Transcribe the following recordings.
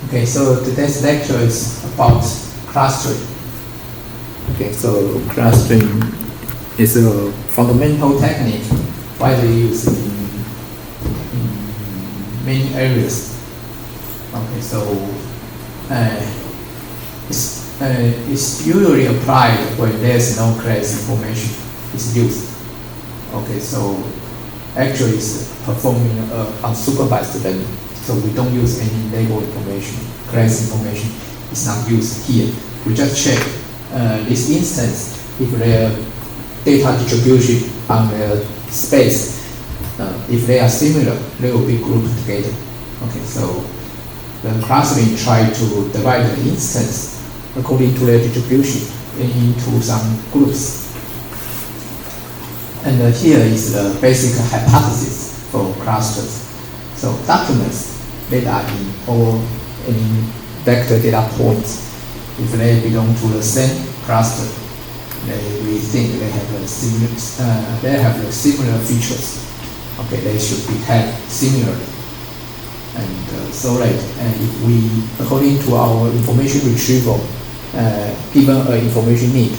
Okay, so today's lecture is about clustering. Okay, so clustering is a fundamental technique widely used in many areas. Okay, so it's usually applied when there's no class information is used. Okay, so actually it's performing unsupervised learning. So we don't use any label information, class information is not used here. We just check this instance if their data distribution on the space, if they are similar, they will be grouped together. Okay, so the clustering try to divide the instance according to their distribution into some groups. And here is the basic hypothesis for clusters. So documents that are in vector data points, if they belong to the same cluster, we think they have the similar features. Okay, they should behave similarly. And so that if we, according to our information retrieval, given an information need,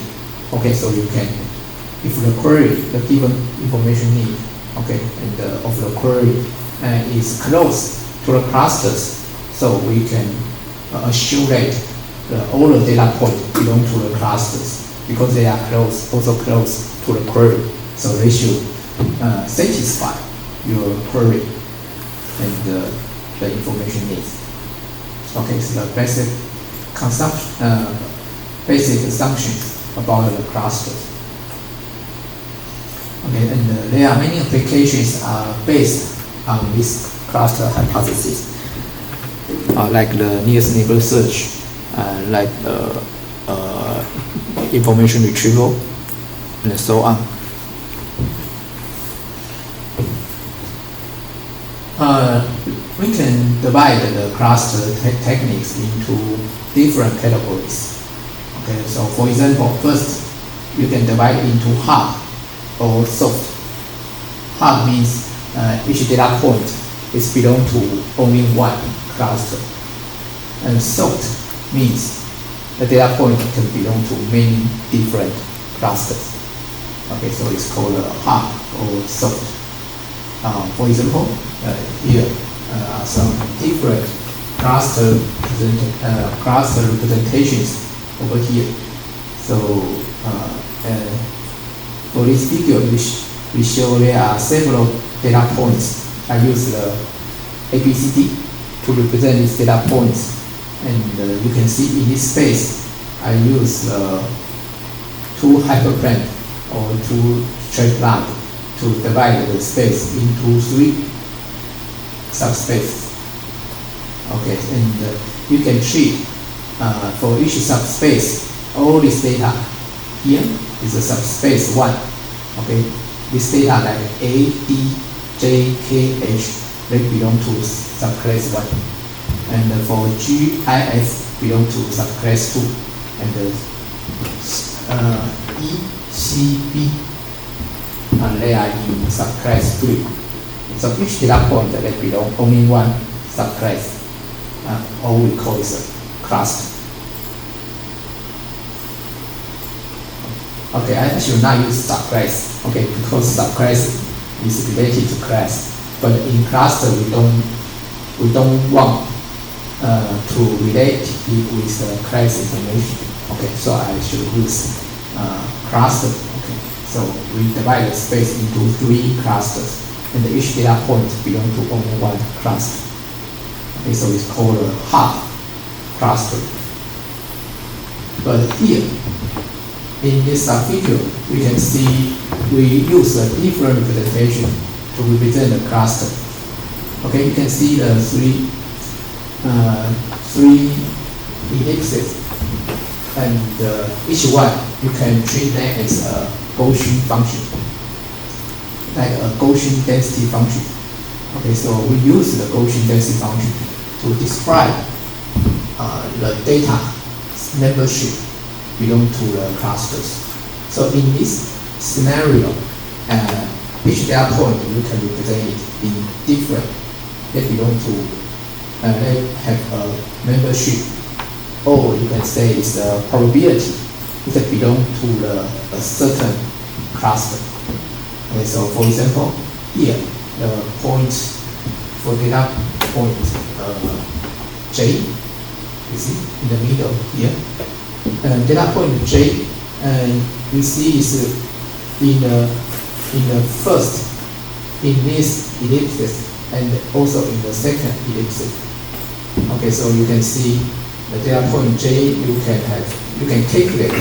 okay, so you can, if the query, the given information need, okay, and of the query is close to the clusters, so we can assume that all the data points belong to the clusters because they are close, also close to the query. So they should satisfy your query and the information needs. Okay, so the basic assumptions about the clusters. Okay, and there are many applications based on this cluster hypothesis, like the nearest neighbor search, like information retrieval, and so on. We can divide the cluster techniques into different categories. Okay, so for example, first you can divide into hard or soft. Hard means each data point is belong to only one cluster, and soft means the data point can belong to many different clusters. Okay, so it's called hard or soft. For example, here are some different cluster representations over here. So for this figure, we show there are several data points. I use the ABCD to represent these data points, and you can see in this space I use two hyperplane or two straight line to divide the space into three subspaces. Okay, and you can treat for each subspace all this data. Here is a subspace 1. Okay, this data like A, D, J, K, H, they belong to subclass 1. And for G, I, F belong to subclass 2. And E, C, B, and they are in subclass 3. So each data point that belong only one subclass, all we call is a cluster. Okay, I should not use subclass, okay, because subclass is related to class. But in cluster, we don't want to relate it with class information. Okay, so I should use cluster. Okay, so we divide the space into 3 clusters, and each data point belong to only one cluster. Okay, so it's called a hard cluster. But here, in this figure, we can see we use a different representation to represent the cluster. Okay, you can see the three ellipses, and each one you can treat them as a Gaussian function, like a Gaussian density function. Okay, so we use the Gaussian density function to describe the data membership belong to the clusters. So in this scenario, each data point you can represent it in different they belong to, they have a membership, or you can say it's a probability that belong to a certain cluster. Okay, so for example, here the point for data point J, you see in the middle here, data point J, you see is in the first in this ellipsis and also in the second ellipsis. Okay, so you can see the data point J, you can calculate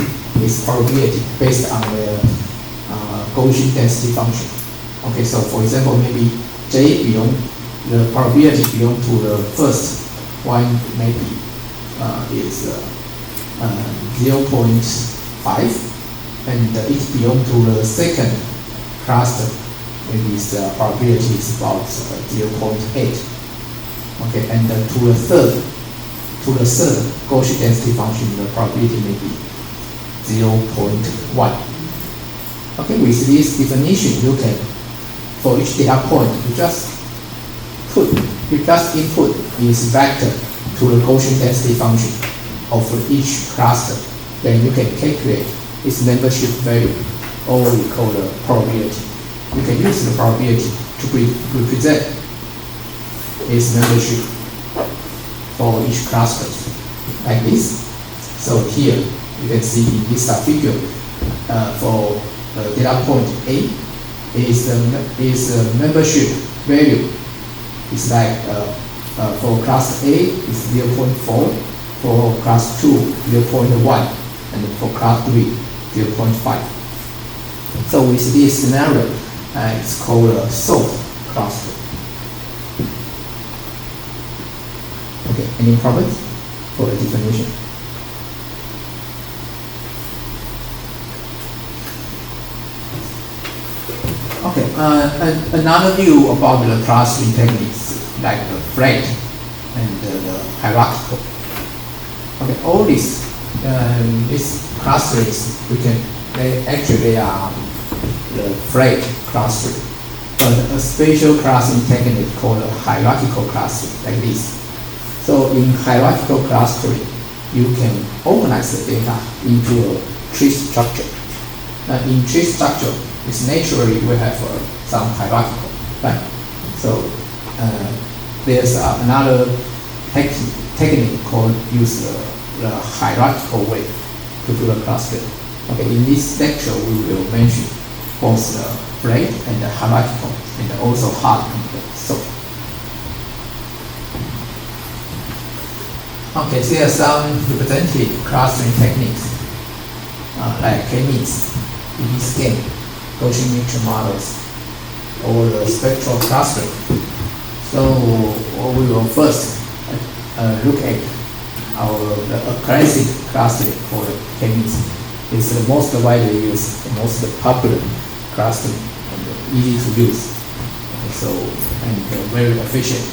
its probability based on the Gaussian density function. Okay, so for example, maybe J the probability belong to the first one, maybe is 0.5, and it belong to the second cluster, maybe the probability is about 0.8. Okay, and to the third Gaussian density function, the probability may be 0.1. Okay, with this definition, you can, for each data point, you just input this vector to the Gaussian density function of each cluster. Then you can calculate its membership value, or we call the probability. You can use the probability to represent its membership for each cluster, like this. So here you can see in this figure, for data point A is the membership value. It's like for class A is 0.4, for class 2 0.1, and for class 3 0.5. So with this scenario, it's called a soft cluster. Okay, any problems for the definition? Okay, another view about the clustering techniques, like the flat and the hierarchical. Okay, all these clusters, they are the flat clustering, but a special clustering technique called a hierarchical clustering, like this. So in hierarchical clustering, you can organize the data into a tree structure. In tree structure, it's naturally we have some hierarchical, right? So there's another technique called use the hierarchical way to do the clustering. Okay, in this lecture we will mention both the flat and the hierarchical, and also hard and soft. Okay, so there are some representative clustering techniques like K-means, ED scan, Gaussian neutral models, or the spectral clustering. So we will first look at a classic clustering for K-means. It's the most widely used, the most popular clustering, and easy to use. So and very efficient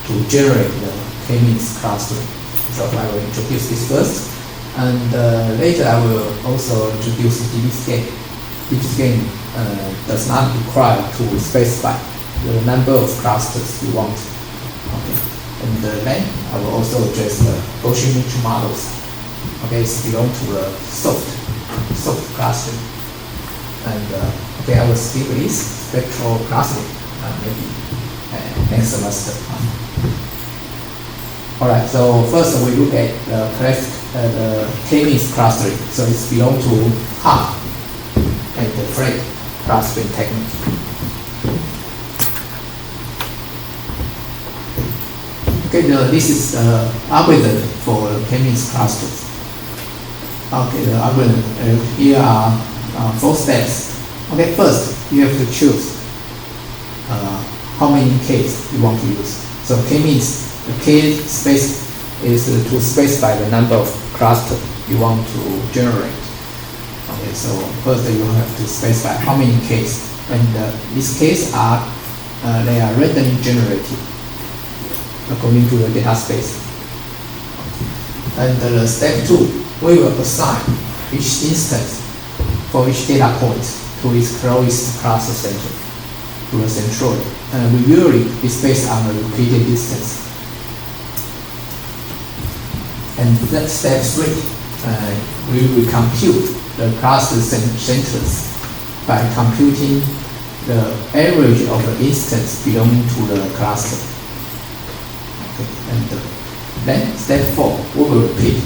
to generate the K-means clustering. So I will introduce this first, and later I will also introduce DB scan. DB scan does not require to specify the number of clusters you want. Okay, and then I will also address the Gaussian neutral models. Okay, it's belong to the soft clustering, and okay, I will skip this spectral clustering maybe next semester. Alright, so first we look at the K-means clustering. So it's belong to hard and the flat clustering technique. Okay, this is the algorithm for K-means clusters. Okay, the algorithm, here are 4 steps. Okay, first you have to choose how many Ks you want to use. So K-means, the K space is to specify the number of clusters you want to generate. Okay, so first you have to specify how many Ks, and these Ks are they are randomly generated according to the data space. And step 2, we will assign each instance for each data point to its closest cluster center. to the centroid. Usually it's based on the Euclidean distance. And that step 3, we will compute the cluster centers by computing the average of the instance belonging to the cluster. Okay. And then step 4, we will repeat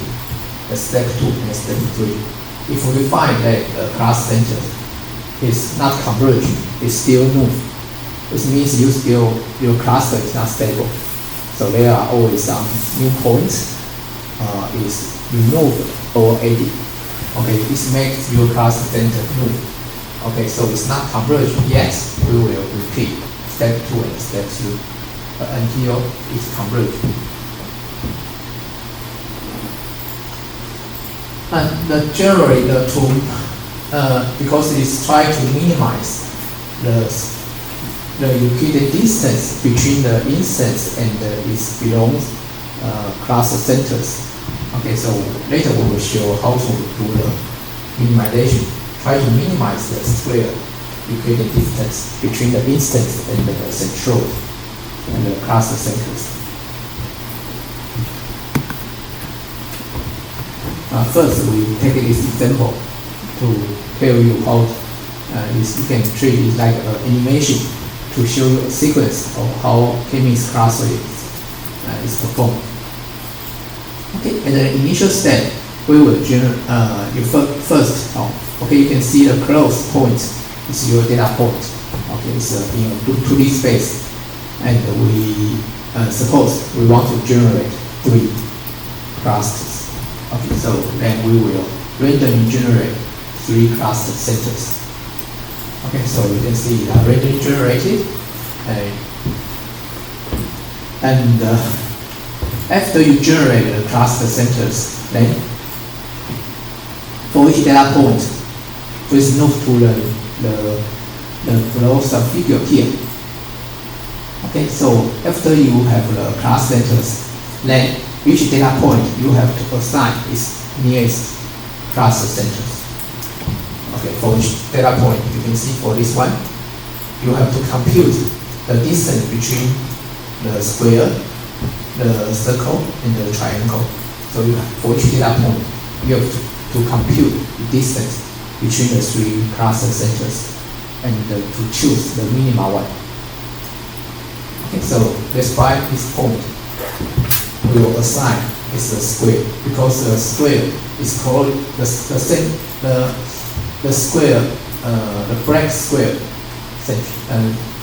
the step 2 and step 3. If we find that the cluster center is not converging, it's still null, it means your cluster is not stable. So there are always some new points is removed or added. Okay, this makes your cluster center null. Okay, so it's not converging yet. We will repeat step 2 and step 3 until it's converging. And generally the tool, because it's trying to minimize the Euclidean distance between the instance and its belongs cluster centers. Okay, so later we will show how to do the minimization. Try to minimize the square Euclidean distance between the instance and the centroid and the cluster centers. First, we take this example to tell you how you can treat it like an animation to show you a sequence of how K-means cluster is performed. Okay, at the initial step, we will generate first. Okay, you can see the close point is your data point. Okay, it's in a 2D space, and we suppose we want to generate 3 clusters. Okay, so then we will randomly generate 3 cluster centers. Okay, so you can see that randomly generated, and after you generate the cluster centers, then for each data point, please note to the below subfigure here. Okay, so after you have the cluster centers, then each data point you have to assign its nearest cluster centers. Okay, for each data point, you can see for this one, you have to compute the distance between the square, the circle, and the triangle. So for each data point, you have to compute the distance between the 3 cluster centers and to choose the minimum one. Okay, so let's find this point. We will assign it's a square because the square is called the square, the black square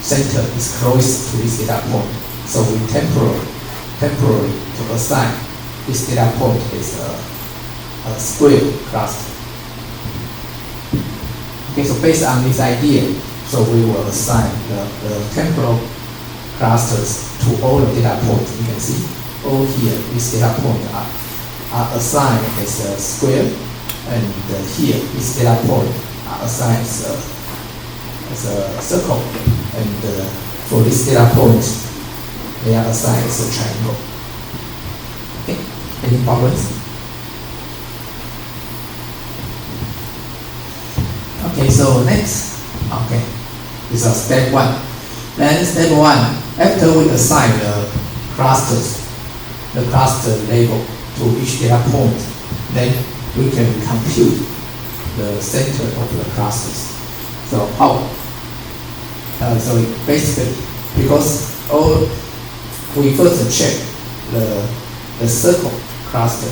center is close to this data point. So we temporarily to assign this data point is a square cluster. Okay, so based on this idea, so we will assign the temporal clusters to all the data points. You can see all here, these data points are assigned as a square, and here, this data point are assigned as a circle, and for this data point, they are assigned as a triangle. Okay, any problems? Okay, so next, okay, this is step 1. Then step 1, after we assign the clusters, the cluster label to each data point, then we can compute the center of the clusters. So how? So basically, because we first check the circle cluster.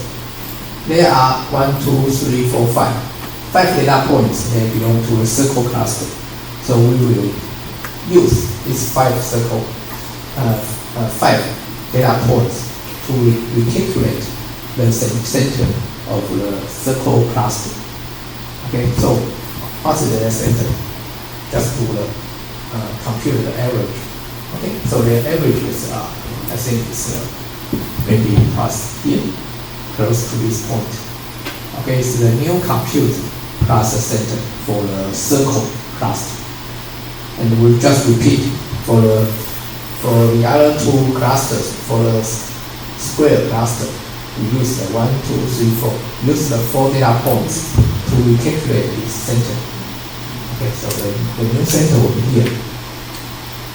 There are 1, 2, 3, 4, 5. 5 data points they belong to the circle cluster. So we will use these 5 data points to recalculate the center of the circle cluster. Okay, so what's the data center? Just to compute the average. Okay, so the average is I think it's maybe plus here, close to this point. Okay, it's the new compute cluster center for the circle cluster, and we'll just repeat for the other 2 clusters. For the square cluster, we use the 1, 2, 3, 4. Use the 4 data points to recalculate its center. Okay, so the new center will be here.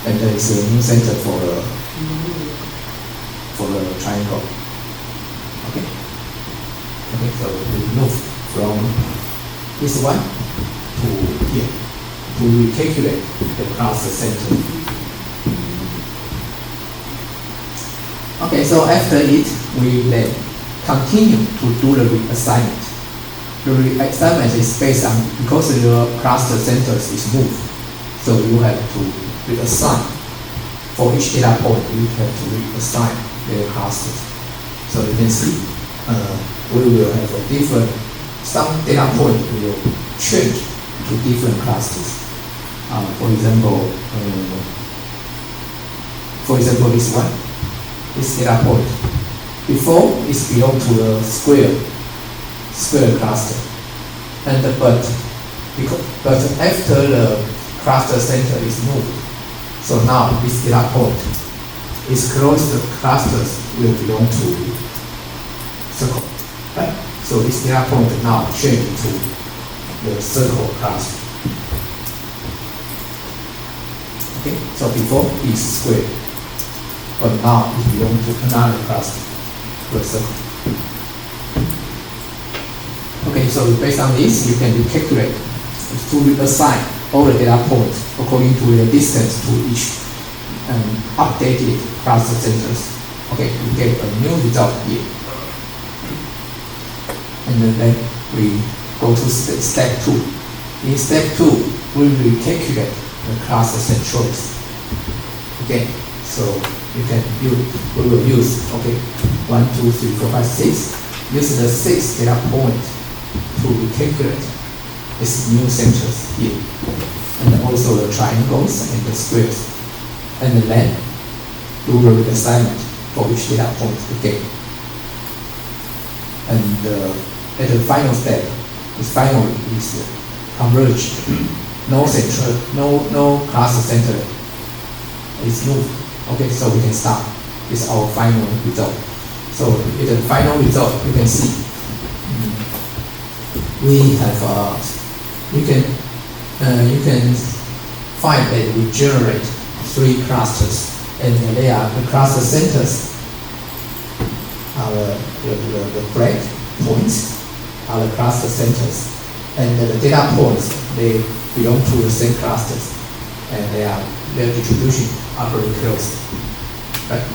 and there is a new center for the triangle. Okay. Okay, so we move from this one to here to recalculate the cluster center. Okay, so after it, we then continue to do the reassignment. The reassignment is based on, because your cluster centers is moved, so you have to reassign. For each data point, you have to reassign their clusters. So you can see, we will have a different, some data point will change to different clusters. For example, this one, this data point. Before it belonged to the square cluster, but after the cluster center is moved, so now this data point is closed clusters will belong to circle, right? So this data point now change to the circle cluster. Okay, so before is square, but now it belongs to another cluster, the circle. Okay, so based on this, you can recalculate to reassign all the data points according to the distance to each updated cluster centers. Okay, we get a new result here. And then we go to step 2. In step 2, we recalculate the cluster centroids. Okay, so we will use 1, 2, 3, 4, 5, 6. Use the 6 data points to recalculate these new centers here, and also the triangles and the squares, and then do the reassignment for each data point again. And at the final step, the final is converged. No cluster center is moved. Okay, so we can start. This is our final result. So in the final result, you can see we have you can find that we generate 3 clusters, and they are the cluster centers are the break points are the cluster centers, and the data points, they belong to the same clusters, and their distribution are very close, right?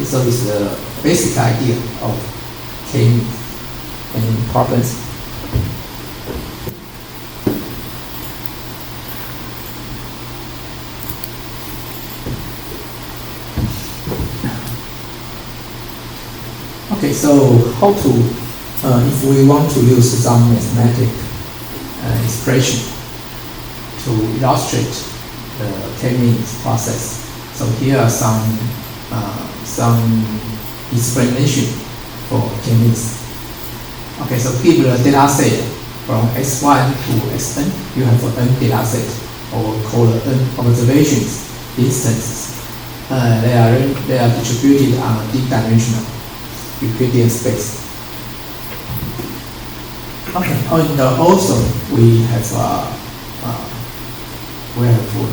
So this is the basic idea of K-mean. Any problems? Okay, so how to, if we want to use some mathematical expression to illustrate the K-mean process. So here are some explanation for K-means. Okay, so give the data set from x1 to xn. You have an n data set, or called n observations instances. They are distributed on a d-dimensional Euclidean space. Okay, and also we have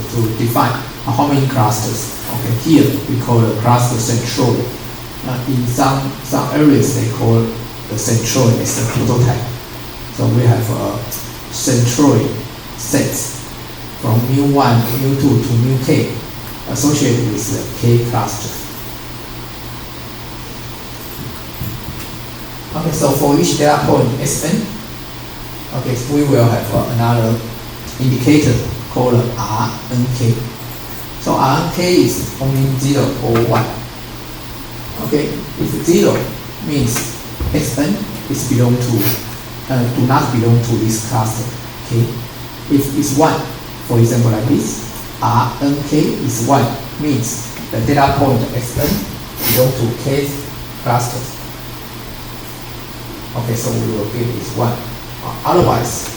to define how many clusters. Okay, here we call the cluster centroid. In some areas they call the centroid as the prototype. So we have centroid sets from mu1, mu2 to mu k associated with the k cluster. Okay, so for each data point Sn, okay, we will have another indicator called Rnk. So Rnk is only 0 or 1. Okay, if 0 means Sn is do not belong to this cluster. Okay, if it's 1, for example like this, Rnk is 1 means the data point Sn belong to k clusters. Okay, so we will give this 1. Otherwise,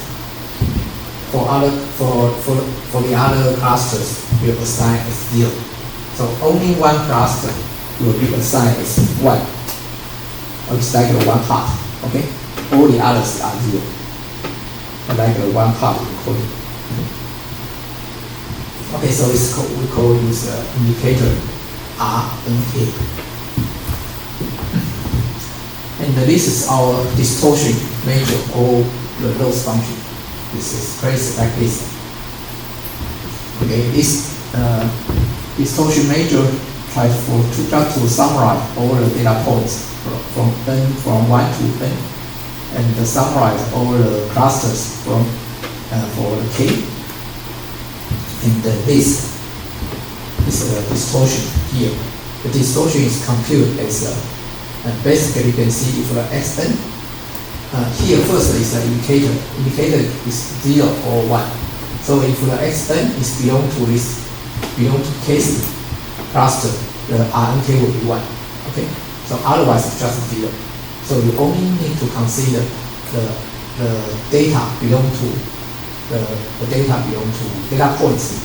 for the other clusters, we will assign as 0. So only one cluster will be assigned as 1. It's like a 1 part. Okay, all the others are 0. Like a 1 part encoding. Okay, so we call use indicator RNK. And this is our distortion measure or the loss function. This is placed like this. Okay, this distortion measure tries to summarize all the data points from n from 1 to n, and summarize all the clusters from for the k. And this is a distortion here. The distortion is computed as basically you can see if the xn here first is the indicator. Indicator is 0 or 1. So if the xn is belong to case cluster, the RNK will be 1. Okay. So otherwise it's just 0. So you only need to consider the data belong to the data points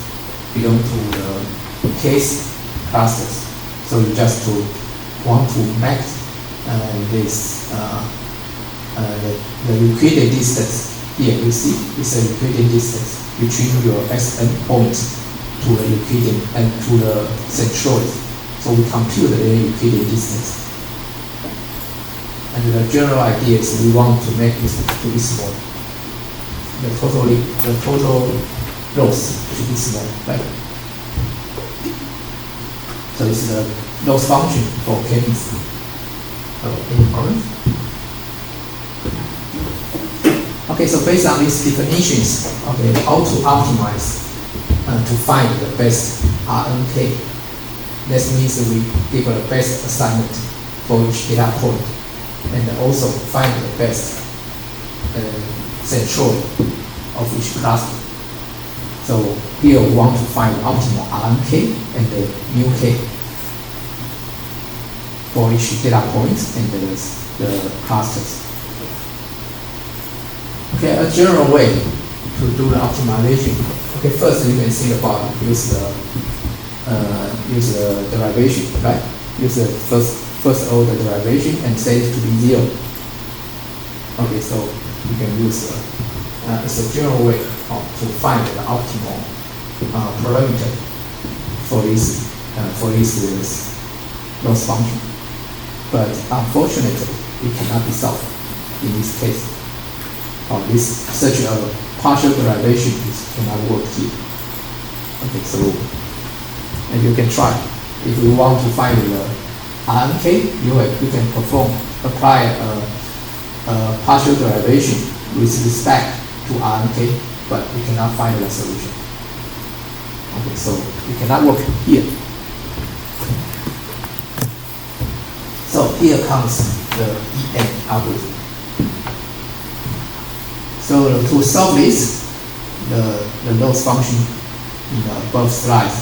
belong to the case clusters. So you just want to make this the Euclidean distance. Here you see it's a Euclidean distance between your xn points to the Euclidean and to the centroid. So we compute the Euclidean distance. And the general idea is we want to make this to be small. The total loss should be small, right? So it's the loss function for k-means. Any comments? Okay, so based on these definitions, okay, how to optimize to find the best RNK. That means we give the best assignment for each data point, and also find the best centroid of each cluster. So here we want to find optimal RNK and the mu k for each data point and the clusters. Okay, a general way to do the optimization. Okay, first you can think about use the derivation, right? Use the first order derivation and set it to be 0. Okay, so you can use it's a general way to find the optimal parameter for this loss function. But unfortunately, it cannot be solved in this case. Such a partial derivation cannot work here. Okay, so and you can try. If you want to find the RNK, you can apply a partial derivation with respect to RNK, but you cannot find the solution. Okay, so it cannot work here. So here comes the EN algorithm. So to solve this, the loss function in the above slide,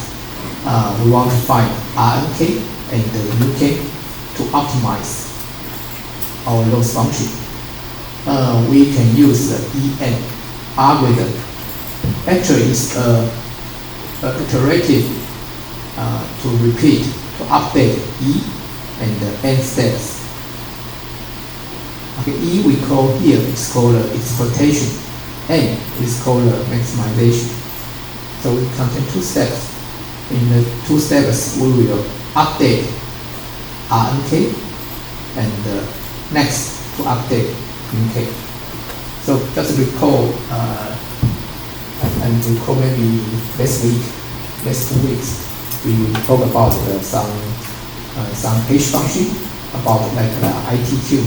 we want to find RNK and the UK to optimize our loss function. We can use the EN algorithm. Actually, it's iterative to repeat, to update E and the N steps. Okay, E we call here is called exploitation, N is called maximization. So we contain 2 steps. In the 2 steps, we will update RNK and next to update UK. So just recall, and recall maybe next 2 weeks, we will talk about some H function about like ITQ.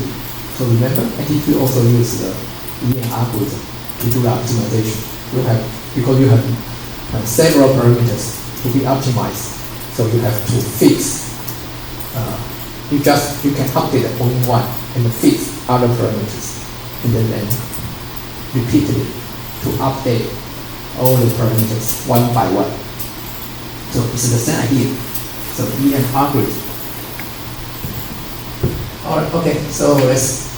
So remember, ITQ also use the EN algorithm to do the optimization. Because you have several parameters to be optimized, so you have to fix. You can update only one and fix other parameters, and then repeatedly to update all the parameters one by one. So it's the same idea. So EN algorithm. Alright, okay, so let's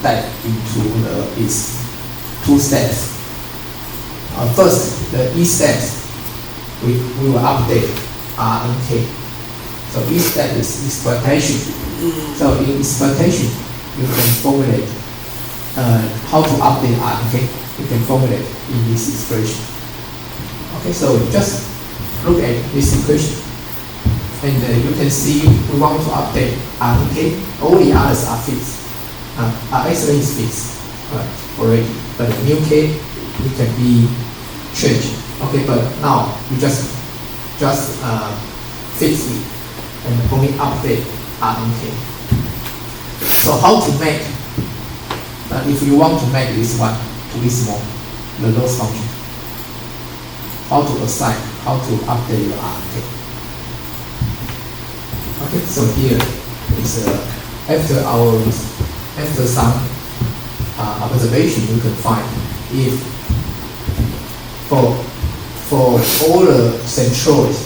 dive into its 2 steps. First, the E steps, we will update RNK. So E step is exploitation. So in exploitation, you can formulate how to update RNK. You can formulate in this expression. Okay, so just look at this equation. And you can see we want to update RNK. All the others are fixed. Xn is fixed already, but the mu k it can be changed. Okay, but now we just fix it and only update RNK. So how to make? If you want to make this one to be small, the loss function. How to assign? How to update your RNK? Okay, so here is after some observation, you can find if for all the centroids,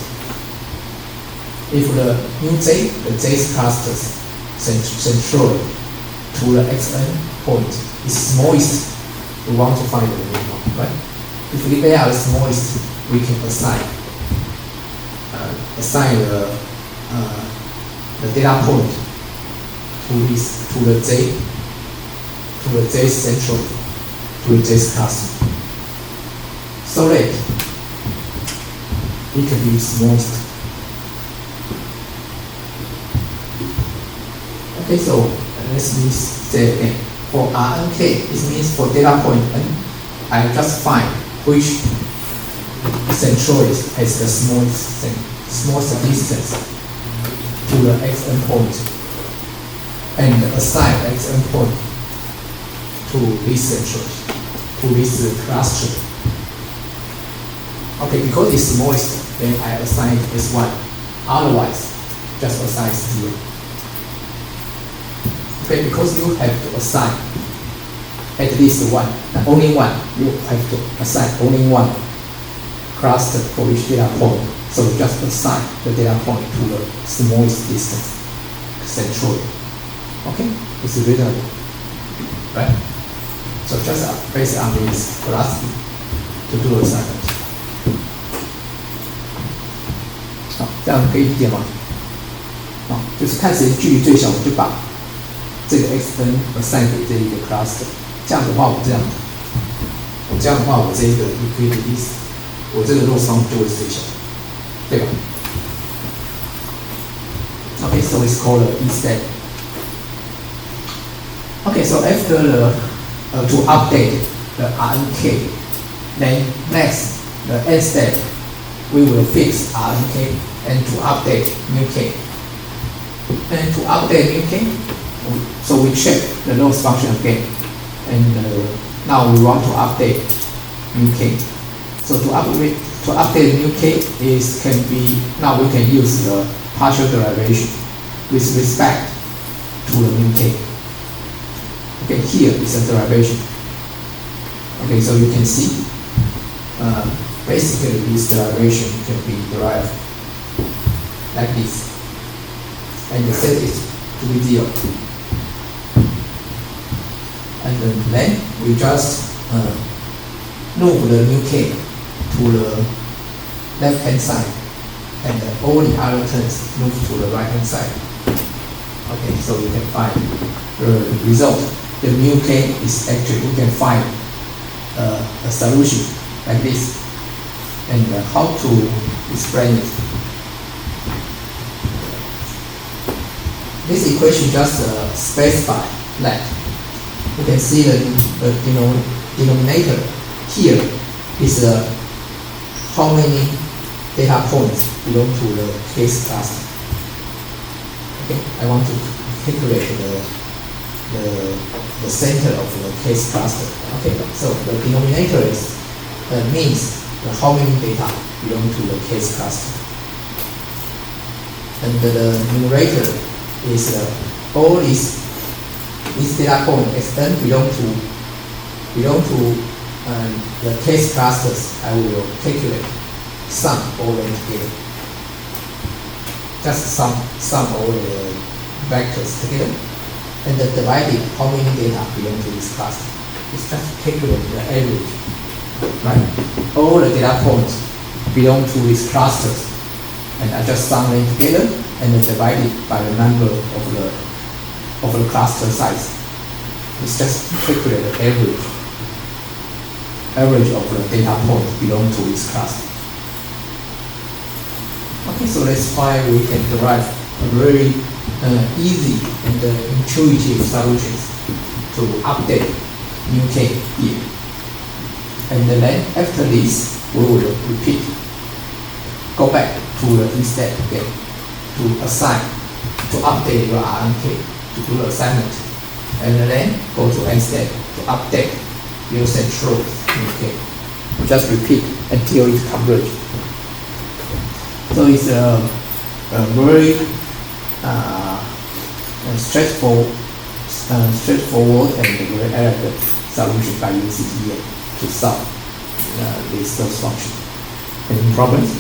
if the mu j, the j's clusters centroid to the xn point is smallest, we want to find the minimum, right? If they are the smallest, we can assign the data point to the j centroid, to the j's cluster, so that it can be smallest. Okay, so let me say again. For RNK, it means for data point n, I just find which centroid has the smallest distance to the xn point, and assign xn point to this centroid, to this cluster. Okay, because it's smallest, then I assign it as 1. Otherwise, just assign 0. Okay, because you have to assign at least 1, only 1. You have to assign only 1 cluster for each data point. So just assign the data point to the smallest distance centroid. Okay, it's reasonable, right? So just based on this philosophy to do assignment. 好，这样可以理解吗？好，就是看谁距离最小，我就把这个 xn assign 给这一个 cluster。这样的话，我这样的话，我这一个也可以的意思，我这个 loss function 就会是最小，对吧 ？Okay, so it's called the E step. Okay, so after the to update the RNK, then next the N step we will fix RNK and to update mu k. And to update mu k, so we check the loss function again, and now we want to update mu k. So to update mu k can be, now we can use the partial derivation with respect to the mu k. Okay, here is a derivation. Okay, so you can see basically this derivation can be derived like this, and set it to be 0. And then we just move the mu k to the left hand side, and all the other terms move to the right hand side. Okay, so you can find the result. The mu k is actually, you can find a solution like this. And how to explain it? This equation just specify that. You can see the denominator here is how many data points belong to the case cluster. Okay, I want to calculate the center of the case cluster. Okay, so the denominator is means how many data belong to the case cluster, and the numerator is all these data point xn belong to the case clusters. I will calculate sum all them together. Just sum all the vectors together, and divided how many data belong to this cluster. It's just calculate the average. Right? All the data points belong to these clusters, and I just sum them together and then divide it by the number of the cluster size. It's just calculate the average of the data points belong to this cluster. Okay, so that's why we can derive a very easy and intuitive solutions to update new k here. And then after this, we will repeat. Go back to the E step again to assign, to update your RNK, to do the assignment. And then go to N step to update your central UK. Just repeat until it converges. So it's a very straightforward and very elegant solution by using Chih-Yi to solve those functions. Any problems?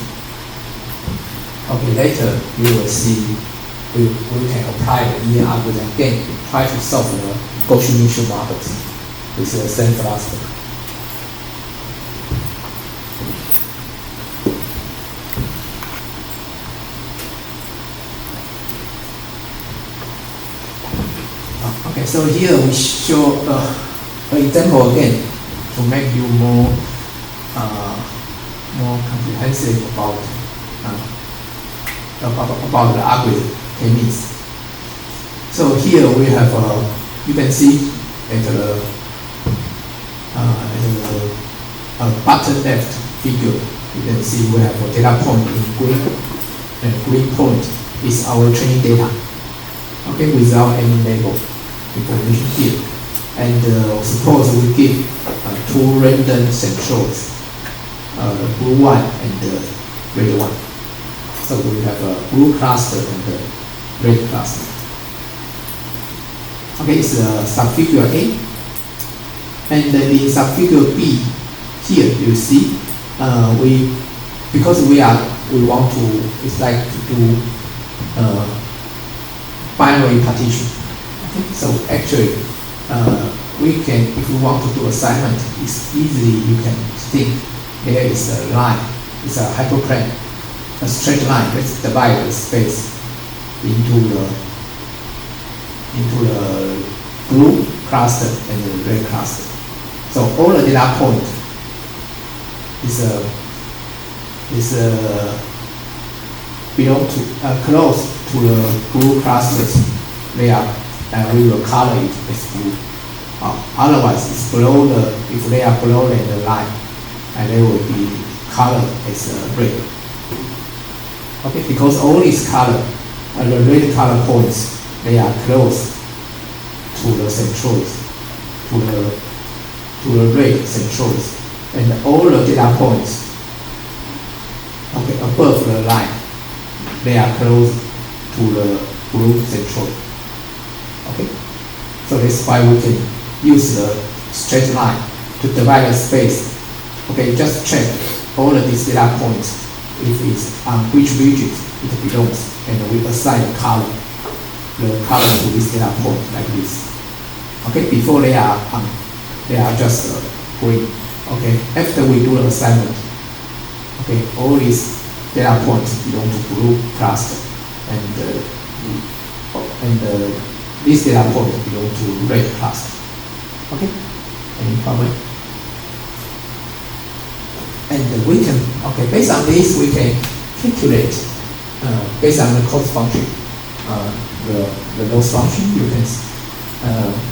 Okay, later you will see we can apply the Chih-Yi algorithm again, try to solve the Gaussian models with the same philosophy. Okay, so here we show an example again to make you more comprehensive about the algorithm means. So here we have you can see at the bottom left figure, you can see we have a data point in green, and green point is our training data. Okay, without any label information here. And suppose we give two random centroids, blue one and red one. So we have a blue cluster and a red cluster. Okay, it's subfigure A. And the subfigure B, here you see, because we want to, it's like to do binary partition. Okay, so actually, we can, if we want to do assignment, it's easily you can think there is a line, it's a hyperplane, a straight line. Let's divide the space into the blue cluster and the red cluster. So all the data point is belong to close to the blue clusters layout, and we will color it as blue. Otherwise, it's below if they are below the line, and they will be colored as red. Okay, because all these color, the red color points, they are close to the centroids, to the red centroids, and all the data points, okay, above the line, they are close to the blue centroid. Okay, so that's why we can use the straight line to divide the space. Okay, just check all of these data points if it's on which region it belongs, and we assign the color to this data point like this. Okay, before they are just green. Okay, after we do the assignment, okay, all these data points belong to blue cluster, and this data point belong to red cluster. Okay, any problem? And we can, okay, based on this, we can calculate, based on the cost function, the loss function, you can,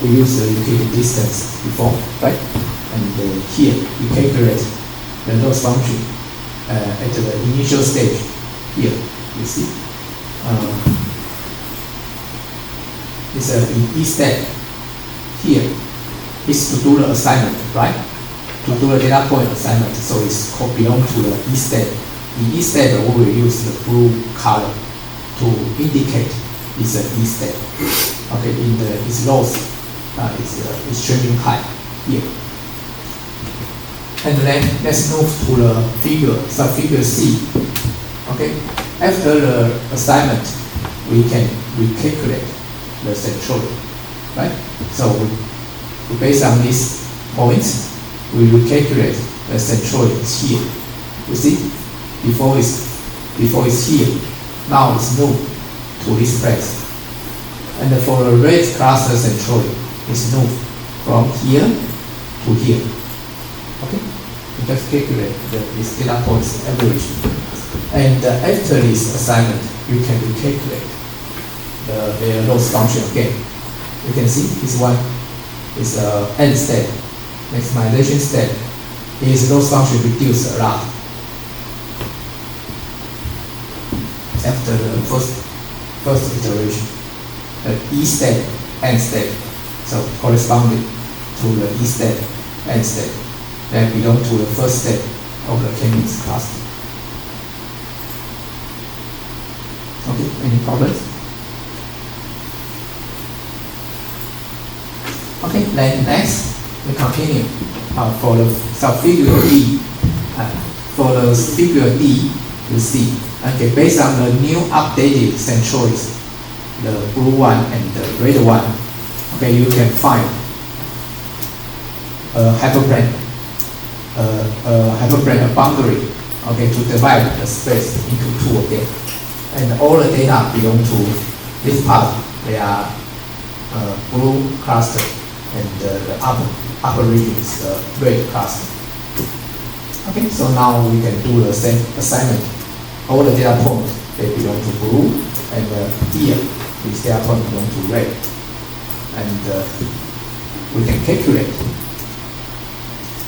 we use the Euclidean distance before, right? And here, we calculate the loss function at the initial stage, here, you see. It's in E step, here, is to do the assignment, right? To do the data point assignment, so it's belong to the E step. In E step, we will use the blue color to indicate it's an E step. Okay, its loss is extremely high here. And then let's move to the subfigure C. Okay, after the assignment, we can recalculate the centroid, right? So we based on these points, we recalculate the centroid here. You see, before it's here, now it's moved to this place. And for the red cluster centroid, it's moved from here to here. Okay, we just calculate this data points average. And after this assignment, you can recalculate the loss function again. You can see this one is the end state, maximization state. Is loss function reduced a lot after the first iteration. The E state, end state, so corresponding to the E state, end state, that belong to the first state of the K-means cluster. Okay, any problems? Okay, then next we continue for the figure D. For the figure D, you see, okay, based on the new updated centroids, the blue one and the red one, okay, you can find a hyperplane, a boundary, okay, to divide the space into two again. And all the data belong to this part. They are blue cluster, and the upper region is the red cluster. Okay, so now we can do the same assignment. All the data points, they belong to blue, and here this data point belong to red. And we can calculate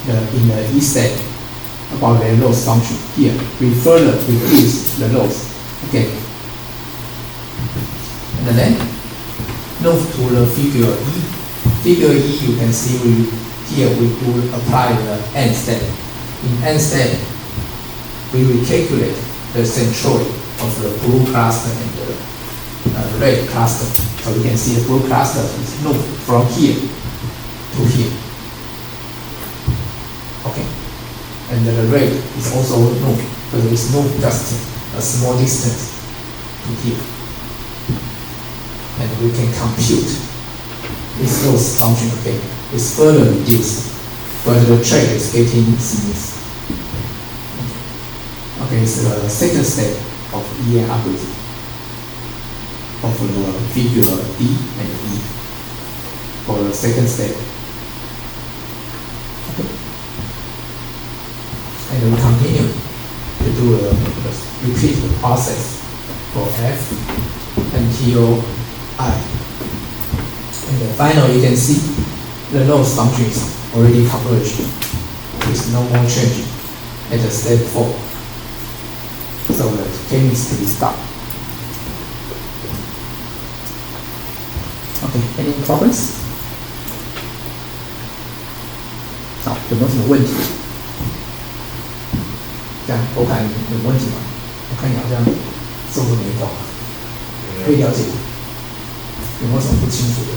in the E state about the loss function here. We further reduce the loss. Okay. And then move to the figure E. Figure E, you can see here we will apply the end state. In end state, we will calculate the centroid of the blue cluster and the red cluster. So you can see the blue cluster is moved from here to here. Okay. And the red is also moved, but it's moved just a small distance to here. And we can compute this loss function again. It's further reduced, but the track is getting smooth. Okay, so the second step of EM algorithm of the figure D and E for the second step. Okay. And we continue to do repeat the process for F until I. And then finally, you can see the loss function is already converged with no more change at the step 4. So the K-means can be stopped. Okay, any problems? 好，有没有什么问题？这样我看有问题吗？我看你好像做都没懂，可以了解。有没有什么不清楚的？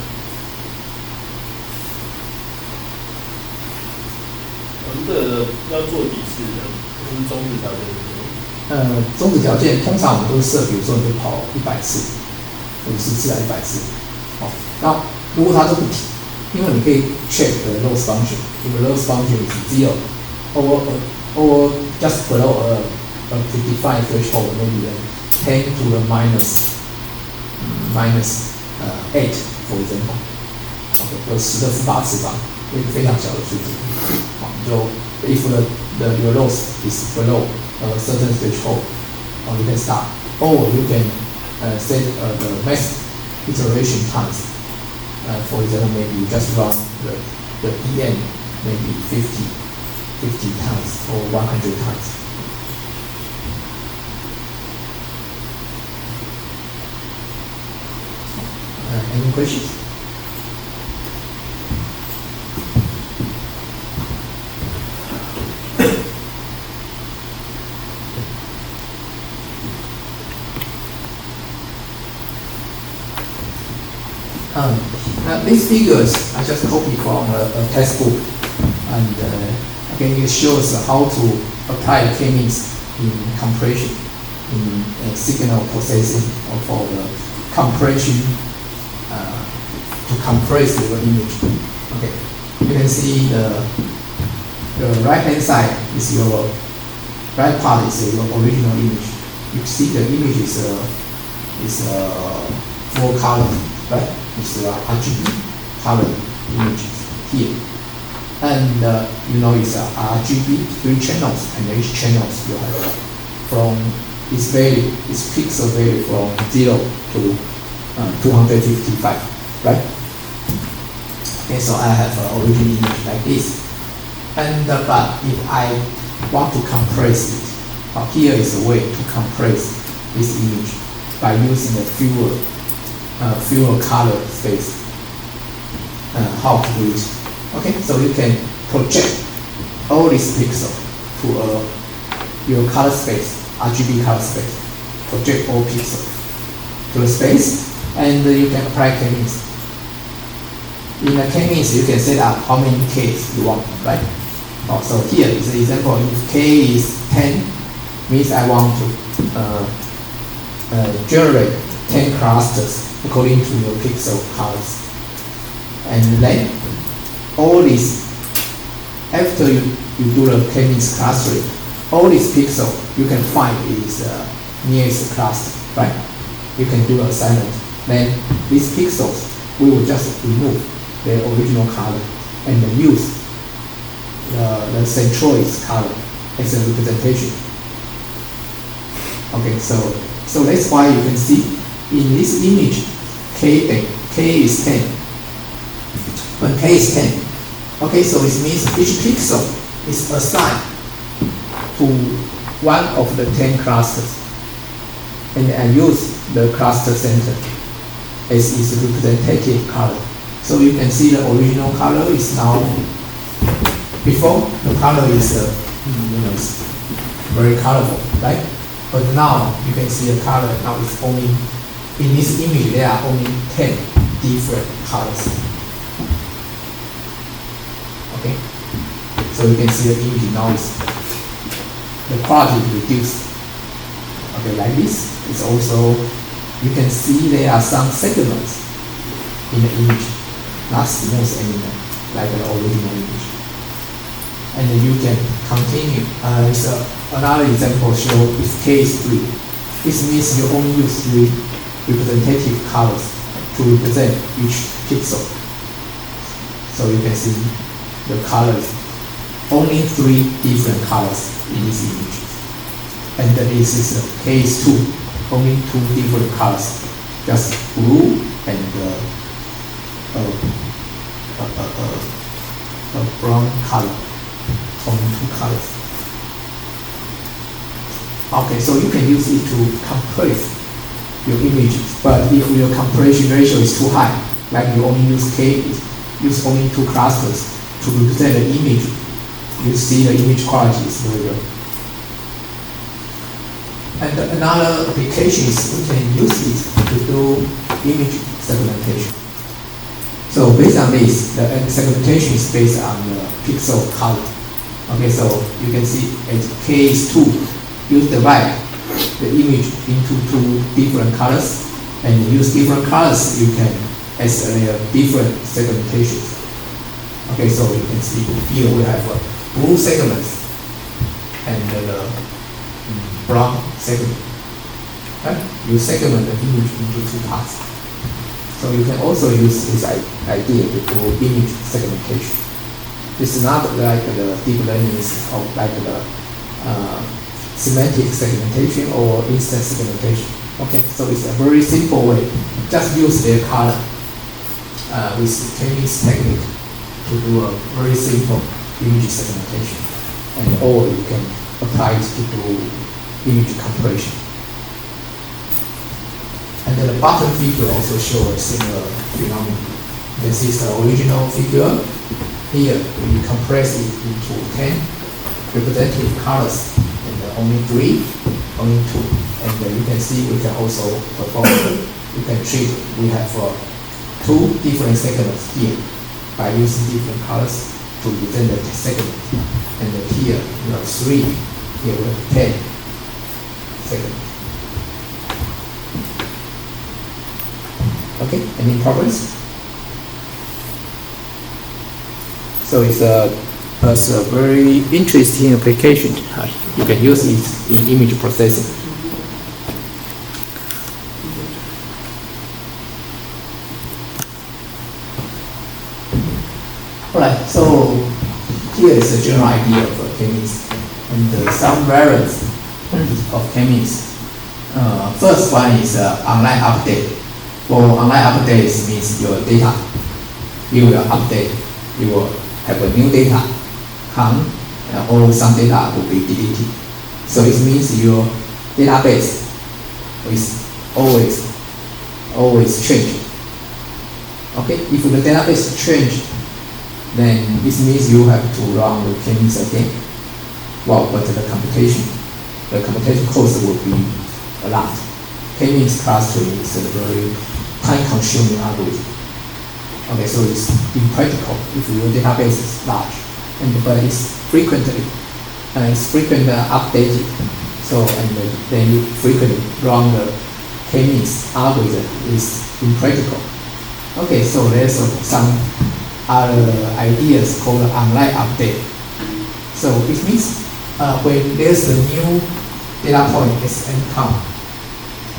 这个要做几次呢？就是终止条件。终止条件通常我们都是设，比如说你就跑100次、50次还是100次。好，那如果它都不停，因为你可以 check the loss function， if the loss function is 0 or just below a predefined threshold, maybe 10 to the minus 8 for example， 有10的负8次方，一个非常小的数字。好，你就 if your loss is below a certain threshold, you can stop, or you can set the max iteration times. For example, maybe you just run the EM maybe 50 times or 100 times. Any questions? These figures I just copied from a textbook, and again it shows how to apply the K-means in compression, in signal processing, or for the compression to compress your image. Okay, you can see the right hand side is your right part is your original image. You see the image is full color, right? It's RGB color images here, and you know it's RGB 3 channels, and each channels you have from its value, its pixel value from 0 to 255, right? Okay, so I have an original image like this. And but if I want to compress it, here is a way to compress this image by using a fewer color space. How to do it? Okay, so you can project all these pixels to your color space, RGB color space. Project all pixels to the space, and you can apply K-means. In the K-means, you can set up how many Ks you want, right? So here is an example. If K is 10, means I want to generate 10 clusters according to your pixel colors. And then all these, after you do the K-means clustering, all these pixels you can find is nearest cluster, right? You can do assignment. Then these pixels, we will just remove their original color and then use the centroid color as a representation. Okay, so that's why you can see in this image, K is 10. When K is 10, okay, so it means each pixel is assigned to one of the 10 clusters, and I use the cluster center as its representative color. So you can see the original color is now, before the color is it's very colorful, right? But now you can see the color now is only, in this image there are only 10 different colors. Okay, so you can see the image now is, the quality is reduced. Okay, like this. It's also, you can see there are some segments in the image, not smooth anymore, like the original image. And then you can continue. Another example shows if K is 3. This means you only use 3 representative colors to represent each pixel. So you can see the colors, only 3 different colors in this image. And then this is K is 2, only 2 different colors, just blue and a brown color, only 2 colors. Okay, so you can use it to compress your images, but if your compression ratio is too high, like you only use use only 2 clusters to represent the image, you see the image quality is very low. And another application is we can use it to do image segmentation. So based on this, the segmentation is based on the pixel color. Okay, so you can see at K is 2, you divide the image into 2 different colors, and use different colors you can as different segmentations. Okay, so you can see here we have blue segments and the brown segment. Right? You segment the image into 2 parts. So you can also use this idea to do image segmentation. It's not like the deep learning is like the semantic segmentation or instant segmentation. Okay, so it's a very simple way. Just use their color with K-means technique to do a very simple image segmentation, and or you can apply it to do image compression. And then the bottom figure also shows a similar phenomenon. This is the original figure. Here we compress it into 10 representative colors, and only 3, only 2. And you can see we can also perform, we can treat, we have 2 different segments here by using different colors to represent the segment. And here we have 3, here we have 10 segments. Okay, any problems? So it's a very interesting application. You can use it in image processing. Alright, so here is a general idea of K-means, and some variants of K-means. First one is online update. For online updates means your data, you will update, you will have a new data come, or some data will be deleted. So it means your database is always changing. Okay, if the database change, then it means you have to run the k-means again. Well, but the computation cost will be a lot. K-means clustering is a very time-consuming algorithm. Okay, so it's impractical if your database is large, but it's frequently updated. So then you frequently run the k-means algorithm is impractical. Okay, so there's some other ideas called online update. So it means when there's a new data point Sn come,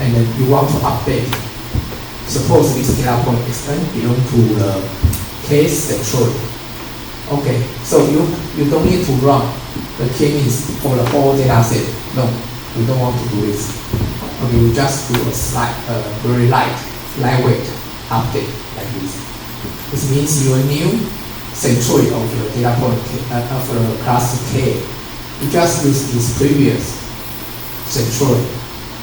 and then you want to update. Suppose this data point Sn belongs to the case centroid. Okay, so you don't need to run the k-means for the whole data set. No, we don't want to do this. Okay, you just do a very lightweight update like this. This means your new centroid of your data point of the class K. You just use this previous centroid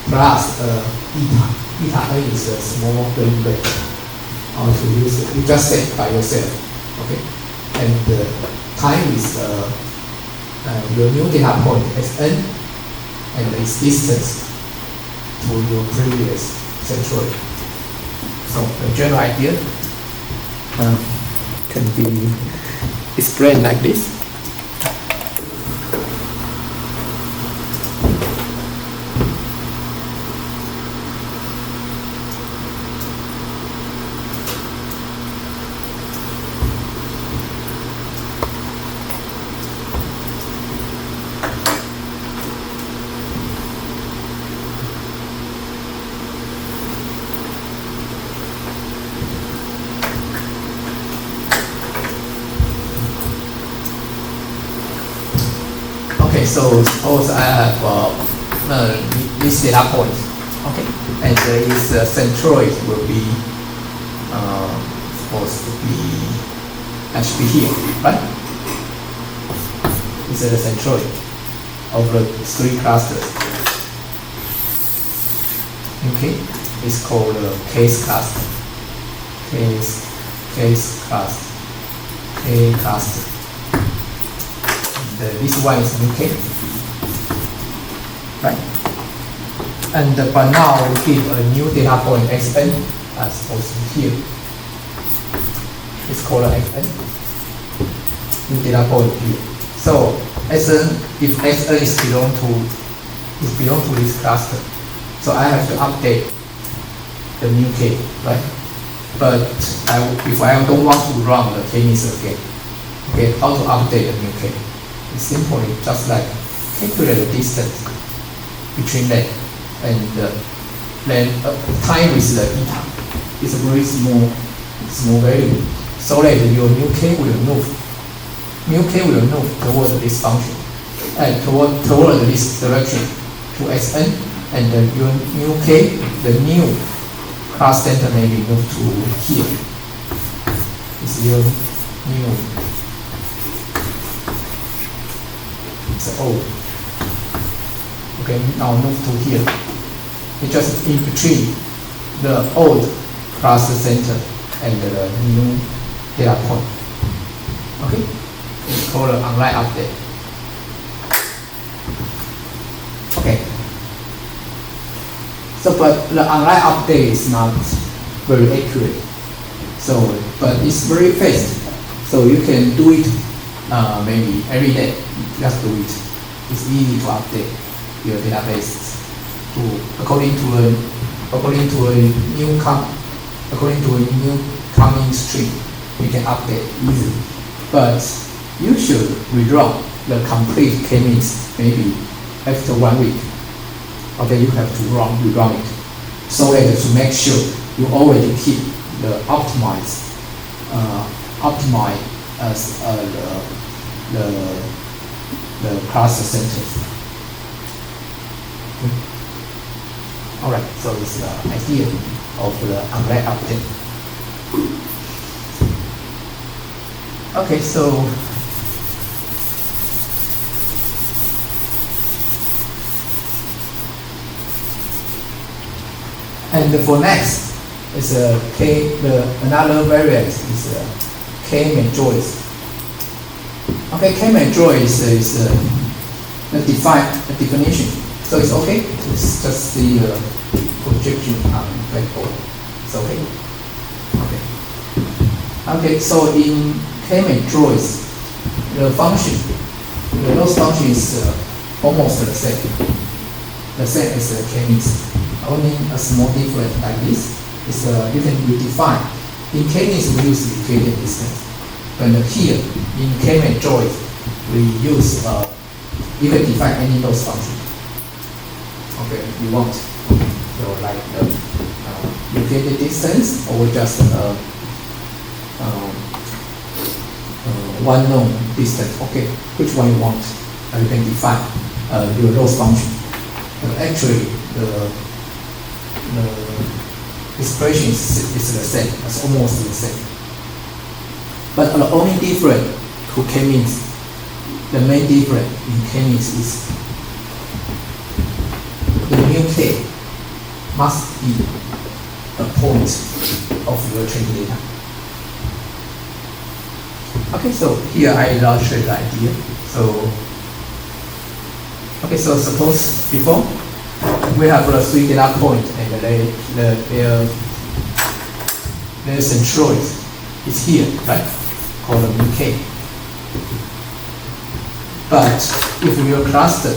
plus eta. Eta n is a small frame rate. How to use it? You just set by yourself. Okay, and the time is your new data point Sn and its distance to your previous centroid. So the general idea can be explained like this. Okay, so suppose I have this data point, okay, and this centroid will be supposed to be actually here, right? This is the centroid of the three clusters. Okay, it's called case cluster. Case cluster. K cluster. This one is new K, right? And but now we give a new data point Xn as supposed to be here. It's called Xn. New data point here. So Xn, if Xn is belong to this cluster, so I have to update the new K, right? But if I don't want to run the k-means again, okay, how to update the new K? It's simply just like calculate the distance between them, and then time with the eta is a very small value, so that your new K will move. New K will move toward this function and toward this direction to Sn, and your new K, the new class center may be moved to here. It's your new. It's old. Okay, now move to here. It's just in between the old class center and the new data point. Okay, it's called an online update. Okay. So, but the online update is not very accurate. So, but it's very fast. So you can do it maybe every day. Just do it. It's easy to update your database according to a new coming stream. You can update easily, but you should rerun the complete k-means maybe after 1 week. Okay, you have to rerun it so as to make sure you already keep the optimized the cluster centers. Alright, so it's the idea of the unlet update. Okay, so and for next is another variant is K majoris. Okay, K majoris is the definition. So it's okay. It's just the projection on blackboard. It's okay. Okay, so in K majoris, the function, the loss function is almost the same. The same as the K-means. Only a small difference like this is you can redefine. In K-means we use the Euclidean distance, but here in K-majoris we use you can define any loss function. Okay, you want so like the Euclidean distance or just one known distance. Okay, which one you want? You can define your loss function. Actually, the expression is the same. It's almost the same. But the only difference to K-means, the main difference in K-means is the mu K must be a point of your training data. Okay, so here I illustrate the idea. So suppose before we have the 3 data points and their centroid is here, right? Called the mu K. But if your cluster,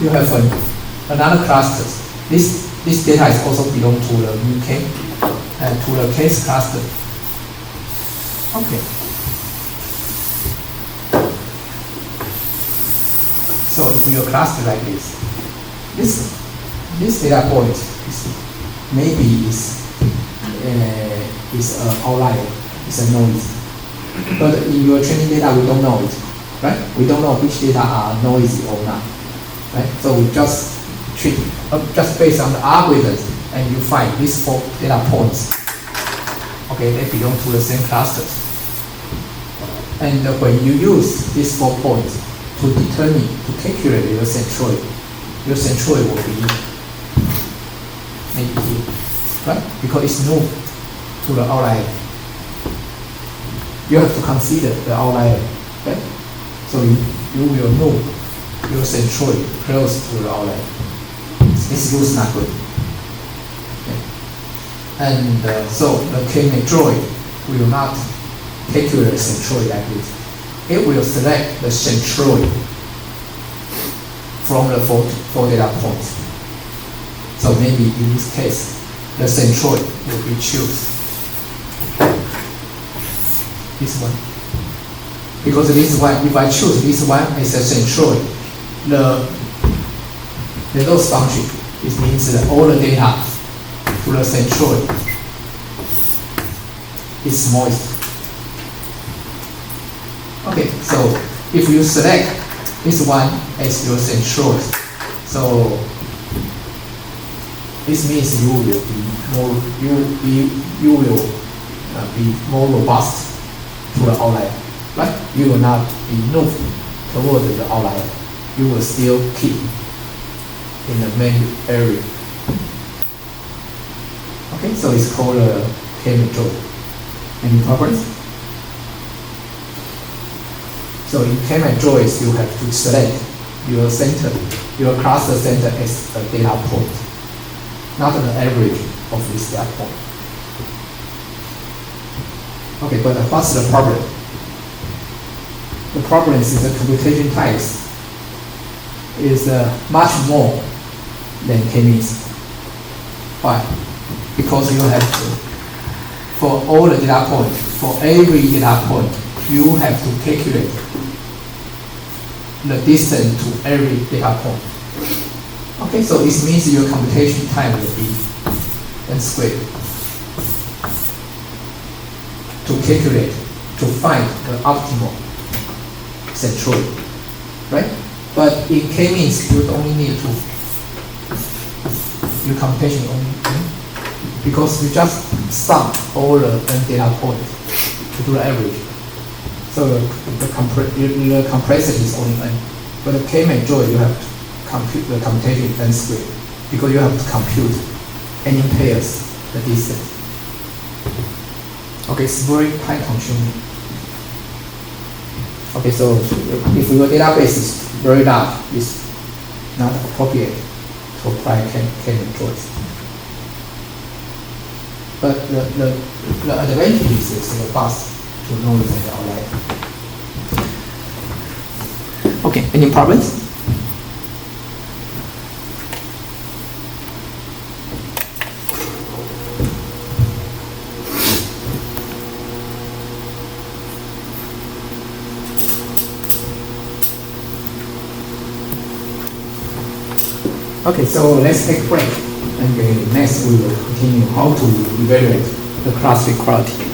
you have another cluster. This data is also belong to the mu K and to the case cluster. Okay. So if your cluster like this data point is an outlier, it's a noise. But in your training data, we don't know it, right? We don't know which data are noisy or not, right? So we just treat just based on the algorithms, and you find these 4 data points. Okay, they belong to the same clusters. And when you use these 4 points to determine, to calculate your centroid will be maybe here, right? Because it's moved to the outlier. You have to consider the outlier, right? So you will move your centroid close to the outlier. This looks not good. Okay. And so the K-majoris will not calculate the centroid like this. It will select the centroid from the 4 data points. So maybe in this case, the centroid will be choose this one. Because this one, if I choose this one as a centroid, the loss function, it means that all the data to the centroid is moist. Okay, so if you select this one as your centroid, so this means you will be more robust to the outlier, right? You will not be moved toward the outlier. You will still keep in the main area. Okay, so it's called a K-majoris. Any problems? So in K-majoris, you have to select your center, your cluster center as a data point, not the average of this data point. Okay, but what's the problem? The problem is the computation types is much more than K-means. Why? Because you have to, for all the data points, for every data point, you have to calculate the distance to every data point. Okay, so this means your computation time will be n squared to calculate, to find the optimal centroid, right? But in K-means, you only need to your computation only, because you just sum all the n data points to do the average. So the complexity is only n. But the k-major, you have to compute the computation in n squared, because you have to compute any pairs, the distance. Okay, it's very time consuming. Okay, so if your database is very large, it's not appropriate to apply k-majors. But the advantage is the fast to noise and all that. Okay, any problems? Okay, so let's take a break. And next we will continue how to evaluate the classic quality.